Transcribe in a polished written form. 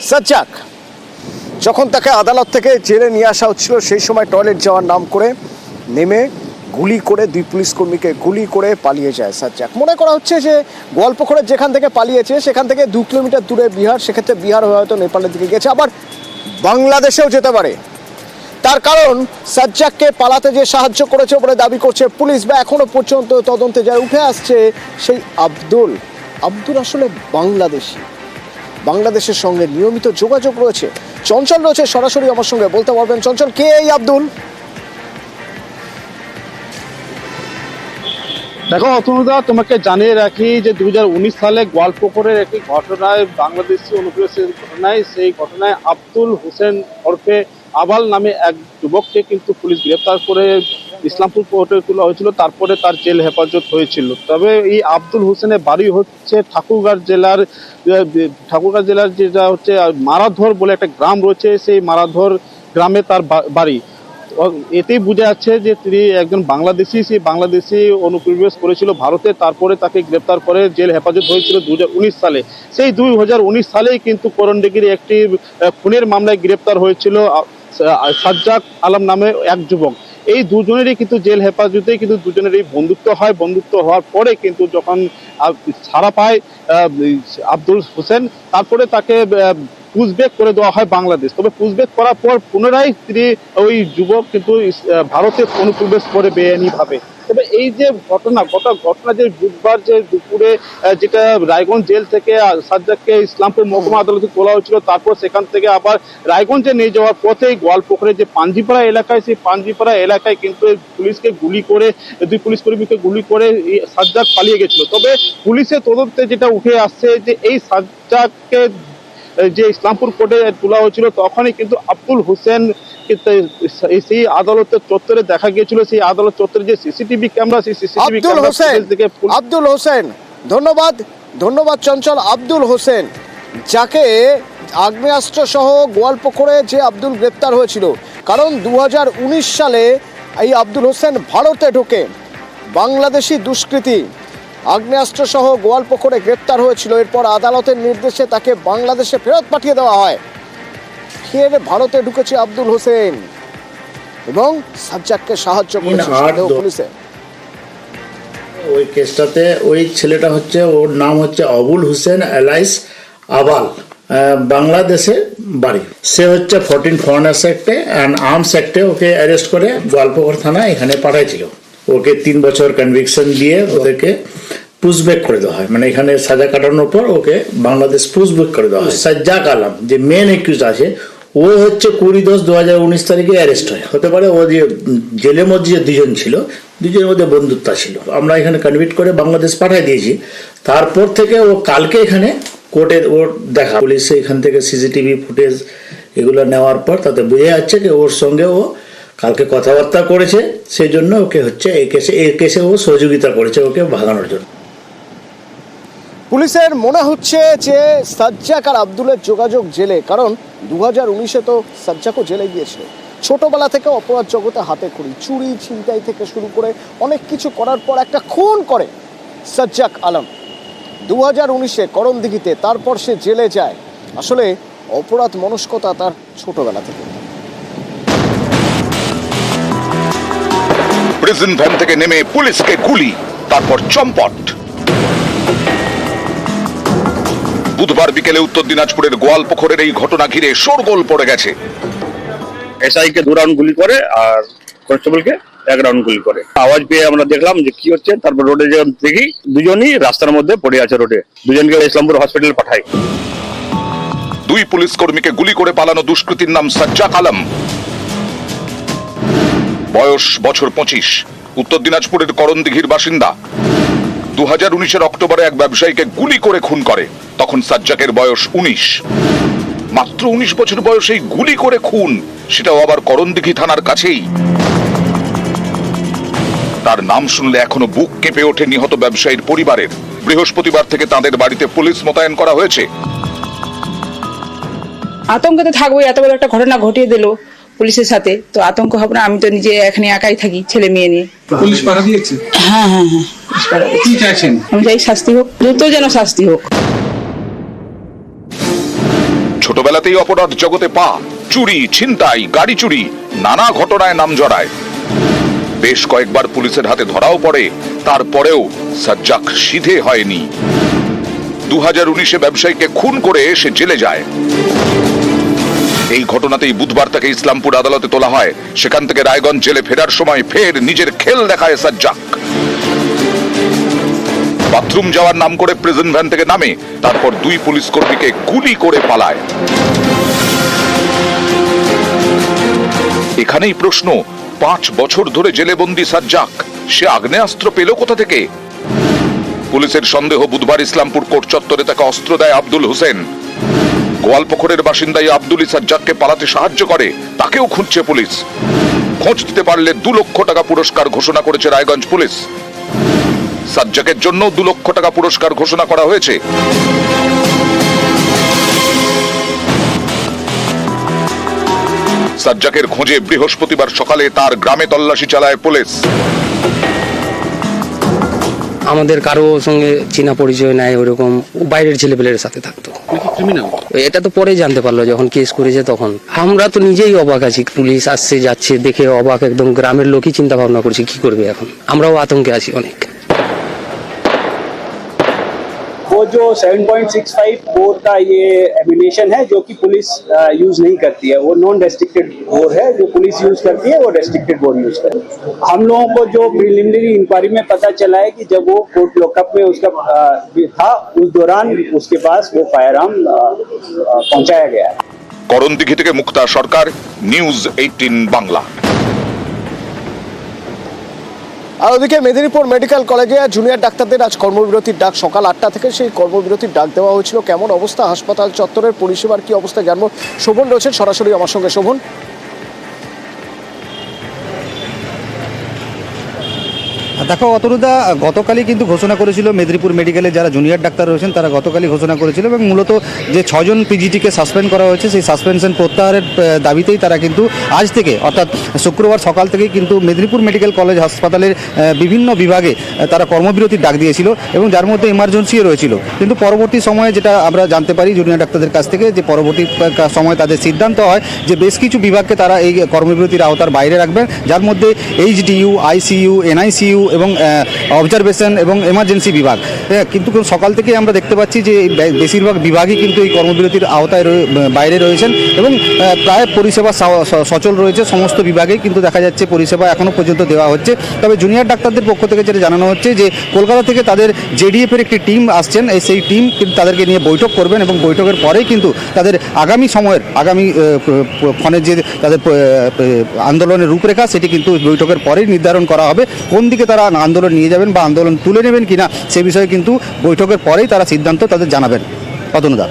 সাজ্জাক যখন তাকে আদালত থেকে জেলে নিয়ে আসা হচ্ছিল সেই সময় টয়লেট যাওয়ার নাম করে নেমে গুলি করে দুই পুলিশ কর্মীকে গুলি করে পালিয়ে যায় সাজ্জাক। মনে করা হচ্ছে যে গোয়ালপুকুরের যেখান থেকে পালিয়েছে সেখান থেকে 2 কিলোমিটার দূরে বিহার, সেক্ষেত্রে বিহার হয়ে হয়তো নেপালের দিকে গেছে, আবার বাংলাদেশেও যেতে পারে। তার কারণ সাজ্জাককে পালাতে যে সাহায্য করেছে বলে দাবি করছে পুলিশ, বা এখনো পর্যন্ত তদন্তে যা উঠে আসছে সেই আব্দুল আসলে বাংলাদেশের সঙ্গে নিয়মিত যোগাযোগ রয়েছে। চঞ্চল রয়েছে সরাসরি আমার সঙ্গে, বলতে পারবেন চঞ্চল, কে এই আব্দুল? দেখো অতনুদা, তোমাকে জানিয়ে রাখি যে 2019 সালে গোয়ালপুকুরের একটি ঘটনায়, বাংলাদেশি অনুপ্রবেশের ঘটনায়, সেই ঘটনায় আব্দুল হোসেন ওরফে আবাল নামে এক যুবককে কিন্তু পুলিশ গ্রেপ্তার করে ইসলামপুর কোর্টে তোলা হয়েছিল, তারপরে তার জেল হেফাজত হয়েছিল। তবে এই আব্দুল হোসেনের বাড়ি হচ্ছে ঠাকুরগাঁও জেলার যেটা হচ্ছে মারাধর বলে একটা গ্রাম রয়েছে, সেই মারাধর গ্রামে তার বাড়ি। এতেই বোঝা যাচ্ছে যে তিনি একজন বাংলাদেশি, সেই বাংলাদেশি অনুপ্রবেশ করেছিল ভারতে, তারপরে তাকে গ্রেপ্তার করে জেল হেফাজত হয়েছিল 2019 সালে। সেই 2019 সালেই কিন্তু করণডিগির একটি খুনের মামলায় গ্রেপ্তার হয়েছিল সাজ্জাক আলম নামে এক যুবক। এই দুজনেরই কিন্তু জেল হেফাজতেই কিন্তু দুজনেরই বন্ধুত্ব হয়। বন্ধুত্ব হওয়ার পরে কিন্তু যখন ছাড়া পায় আব্দুল হোসেন, তারপরে তাকে পুশব্যাক করে দেওয়া হয় বাংলাদেশ। তবে পুশব্যাক করার পর পুনরায় তিনি ওই যুবক কিন্তু ভারতে অনুপ্রবেশ করে বেআইনি ভাবে। তবে এই যে ঘটনা যে বুধবার যে দুপুরে যেটা রায়গঞ্জ জেল থেকে সাজ্জাককে ইসলামপুর মহকুমা আদালতে তোলা হয়েছিল, তারপর সেখান থেকে আবার রায়গঞ্জে নিয়ে যাওয়ার পথেই গোয়ালপুকুরে যে পাঞ্জিপাড়া এলাকায়, সেই পাঞ্জিপাড়া এলাকায় কিন্তু পুলিশকে গুলি করে, দুই পুলিশ কর্মীকে গুলি করে সাজ্জাক পালিয়ে গেছিল। তবে পুলিশের তদন্তে যেটা উঠে আসছে যে এই সাজ্জাককে যে ইসলামপুর কোর্টে তোলা হয়েছিল তখনই কিন্তু আব্দুল হোসেন সেই আদালতের চত্বরে দেখা গিয়েছিল। সেই আদালত চত্বরে যে সিসিটিভি ক্যামেরা, সেই সিসিটিভি ক্যামেরা থেকে আব্দুল হোসেন, ধন্যবাদ চঞ্চল। আব্দুল হোসেন, যাকে আগ্নেয়াস্ত্র সহ গোয়ালপুকুরে যে আব্দুল গ্রেপ্তার হয়েছিল, কারণ 2019 সালে এই আব্দুল হোসেন ভারতে ঢোকে, বাংলাদেশি দুষ্কৃতী, আগ্নেয়াস্ত্র সহ গোয়ালপুকুরে গ্রেপ্তার হয়েছিল। এরপর আদালতের নির্দেশে তাকে বাংলাদেশে ফেরত পাঠিয়ে দেওয়া হয়। ফের ভারতে ঢুকেছে আব্দুল হোসেন এবং সাজ্জাককে সাহায্য করেছে পুলিশে। ওই কেসটাতে ওই ছেলেটা হচ্ছে, ওর নাম হচ্ছে আবুল হোসেন এলাইস আবাল, বাংলাদেশে বাড়ি। সে হচ্ছে 14 ফরেনার্স অ্যাক্টে অ্যান্ড আর্মস অ্যাক্টে ওকে অ্যারেস্ট করে গোয়ালপুকুর থানা এখানে পাঠাইছিল। ওকে 3 বছর কনভিকশন দিয়ে ওদেরকে পুশব্যাক করে দেওয়া হয়, মানে এখানে সাজা কাটানোর পর ওকে বাংলাদেশ পুশব্যাক করে দেওয়া হয়। সাজ্জাক আলম যে মেন একিউজ আছে, ও হচ্ছে 20/10/2019 তারিখে অ্যারেস্ট হয়। হতে পারে ও যে জেলের মধ্যে যে দুজন ছিল, দুজনের মধ্যে বন্ধুত্ব ছিল, আমরা এখানে কনভিক্ট করে বাংলাদেশ পাঠিয়ে দিয়েছি। তারপর থেকে ও কালকে এখানে কোর্টে ওর দেখা, পুলিশে এখান থেকে সিসিটিভি ফুটেজ এগুলো নেওয়ার পর তাতে বোঝা যাচ্ছে যে ওর সঙ্গে ও কালকে কথাবার্তা করেছে, সেই জন্য ওকে হচ্ছে এই কেসে ও সহযোগিতা করেছে ওকে ভাগানোর জন্য। পুলিশের মনে হচ্ছে যে সাজ্জাক আর আব্দুলের যোগাযোগ জেলে, কারণ 2019-এ তো সাজ্জাকও জেলে গিয়েছিল। ছোটবেলা থেকে অপরাধ জগতে হাতে খড়ি, চুরি ছিনতাই থেকে শুরু করে অনেক কিছু করার পর একটা খুন করে সাজ্জাক আলম 2019-এ করণদিঘিতে, তারপর সে জেলে যায়। আসলে অপরাধ মনস্কতা তার ছোটবেলা থেকে। প্রিজন ভ্যান থেকে নেমে পুলিশকে গুলি, তারপর চম্পট। বুধবার বিকেলে উত্তর দিনাজপুরের গোয়ালপুকুরের এই ঘটনা ঘিরে শোরগোল পড়ে গেছে। এসআই কে 2 রাউন্ড গুলি করে আর কনস্টেবলকে 1 রাউন্ড গুলি করে। আওয়াজ পেয়ে আমরা দেখলাম যে কি হচ্ছে, তারপর রোডে যখন দেখি দুজনই রাস্তার মধ্যে পড়ে আছে রোডে। দুজনকে ইসলামপুর হসপিটাল পাঠাই। 2 পুলিশ কর্মীকে গুলি করে পালানো দুষ্কৃতীর নাম সাজ্জাক আলম, বয়স বছর 25, উত্তর দিনাজপুরের করণদিঘির বাসিন্দা। 2019-এর অক্টোবরে এক ব্যবসায়ীকে গুলি করে খুন করে, তখন সাজ্জাকের বয়স 19। মাত্র 19 বছর বয়সেই গুলি করে খুন, সেটাও আবার করণদিঘি থানার কাছেই। তার নাম শুনলে এখনো বুক কেঁপে ওঠে নিহত ব্যবসায়ীর পরিবারের। বৃহস্পতিবার থেকে তাদের বাড়িতে পুলিশ মোতায়েন করা হয়েছে। আতঙ্কে থাকবো, এত বড় একটা ঘটনা ঘটিয়ে দিল পুলিশের সাথে, তো আতঙ্ক হবে না? আমি তো নিজে এখানে একাই থাকি ছেলে মেয়ে নিয়ে। পুলিশ পাঠা দিয়েছে? হ্যাঁ, কি চাইছেন? আমি চাই শাস্তি হোক, দ্রুত যেন শাস্তি হোক। ছোটবেলা ছোটবেলাতেই অপরাধ জগতে পা, চুরি, ছিনতাই, গাড়ি চুরি, নানা ঘটনায় নাম জড়ায়। বেশ কয়েকবার পুলিশের হাতে ধরাও পড়ে, তারপরেও সাজ্জাক সিধে হয়নি। 2019-এ ব্যবসায়ীকে খুন করে সে জেলে যায়। এই ঘটনাতেই বুধবার তাকে ইসলামপুর আদালতে তোলা হয়। সেখান থেকে রায়গঞ্জ জেলে ফেরার সময় ফের নিজের খেল দেখায় সাজ্জাক। বাথরুম যাওয়ার নাম করে প্রিজন ভ্যান থেকে নামে, তারপর 2 পুলিশ কর্মীকে গুলি করে পালায়। এখানেই প্রশ্ন, 5 বছর ধরে জেলে বন্দী সাজ্জাক, সে আগ্নেয়াস্ত্র পেল কোথা থেকে? পুলিশের সন্দেহ, বুধবার ইসলামপুর কোর্ট চত্বরে তাকে অস্ত্র দেয় আব্দুল হোসেন। গোয়ালপুকুরের বাসিন্দা এই আব্দুল সাজ্জাককে পালাতে সাহায্য করে, তাকেও খুঁজছে পুলিশ। খোঁজ দিতে পারলে 2 লক্ষ টাকা পুরস্কার ঘোষণা করেছে রায়গঞ্জ পুলিশ। সাজ্জাকের জন্য 2 লক্ষ টাকা পুরস্কার ঘোষণা করা হয়েছে। সাজ্জাকের খোঁজে বৃহস্পতিবার সকালে তার গ্রামে তল্লাশি চালায় পুলিশ। আমাদের কারো সঙ্গে চেনা পরিচয় নাই, ওরকম বাইরের ছেলেপেলের সাথে থাকতো। এটা তো পরে জানতে পারলো, যখন কেস করেছে তখন। আমরা তো নিজেই অবাক আছি, পুলিশ আসছে যাচ্ছে দেখে অবাক, একদম গ্রামের লোকই চিন্তা ভাবনা করছে কি করবে এখন। আমরাও আতঙ্কে আছি অনেক। वो जो 7.65 बोर का ये एम्यूनेशन है जो कि पुलिस यूज नहीं करती है, वो नॉन रेस्ट्रिक्टेड बोर है। जो पुलिस यूज करती है वो रेस्ट्रिक्टेड बोर यूज करती है। हम लोगों को जो प्रिलिमिनरी इंक्वायरी में पता चला है कि जब वो कोर्ट लॉकअप में उसका था, उस दौरान उसके पास वो फायर आर्म पहुंचाया गया है। করণদিঘি থেকে মুক্তা সরকার, নিউজ 18 বাংলা। আর ওদিকে মেদিনীপুর মেডিকেল কলেজে জুনিয়র ডাক্তারদের আজ কর্মবিরতির ডাক। সকাল 8টা থেকে সেই কর্মবিরতির ডাক দেওয়া হয়েছিল। কেমন অবস্থা হাসপাতাল চত্বরের, পরিষেবার কি অবস্থা জানবো। শোভন রয়েছেন সরাসরি আমার সঙ্গে। শোভন, দেখো অতনুদা, গতকালই কিন্তু ঘোষণা করেছিল মেদিনীপুর মেডিকেলে যারা জুনিয়র ডাক্তার রয়েছেন তারা গতকালই ঘোষণা করেছিল, এবং মূলত যে 6 জন পিজিটিকে সাসপেন্ড করা হয়েছে সেই সাসপেনশন প্রত্যাহারের দাবিতেই তারা কিন্তু আজ থেকে অর্থাৎ শুক্রবার সকাল থেকেই কিন্তু মেদিনীপুর মেডিকেল কলেজ হাসপাতালের বিভিন্ন বিভাগে তারা কর্মবিরতির ডাক দিয়েছিল, এবং যার মধ্যে এমার্জেন্সিও রয়েছিল। কিন্তু পরবর্তী সময়ে যেটা আমরা জানতে পারি জুনিয়র ডাক্তারদের কাছ থেকে, যে পরবর্তী সময় তাদের সিদ্ধান্ত হয় যে বেশ কিছু বিভাগকে তারা এই কর্মবিরতির আওতার বাইরে রাখবেন, যার মধ্যে এইচডিইউ, আইসিইউ, এনআইসিইউ এবং অবজারভেশন এবং এমার্জেন্সি বিভাগ। কিন্তু সকাল থেকেই আমরা দেখতে পাচ্ছি যে বেশিরভাগ বিভাগই কিন্তু এই কর্মবিরতির আওতায় বাইরে রয়েছেন, এবং প্রায় পরিষেবা সচল রয়েছে সমস্ত বিভাগেই। কিন্তু দেখা যাচ্ছে পরিষেবা এখনও পর্যন্ত দেওয়া হচ্ছে। তবে জুনিয়র ডাক্তারদের পক্ষ থেকে যেটা জানানো হচ্ছে যে কলকাতা থেকে তাদের জেডিএফের একটি টিম আসছেন, সেই টিম কিন্তু তাদেরকে নিয়ে বৈঠক করবেন, এবং বৈঠকের পরেই কিন্তু তাদের আগামী ক্ষণের যে তাদের আন্দোলনের রূপরেখা সেটি কিন্তু বৈঠকের পরেই নির্ধারণ করা হবে। কোন দিকে তারা আন্দোলন নিয়ে যাবেন বা আন্দোলন তুলে নেবেন কিনা সে বিষয়ে কিন্তু বৈঠকের পরেই তারা সিদ্ধান্ত তাদের জানাবেন। অতনুদা।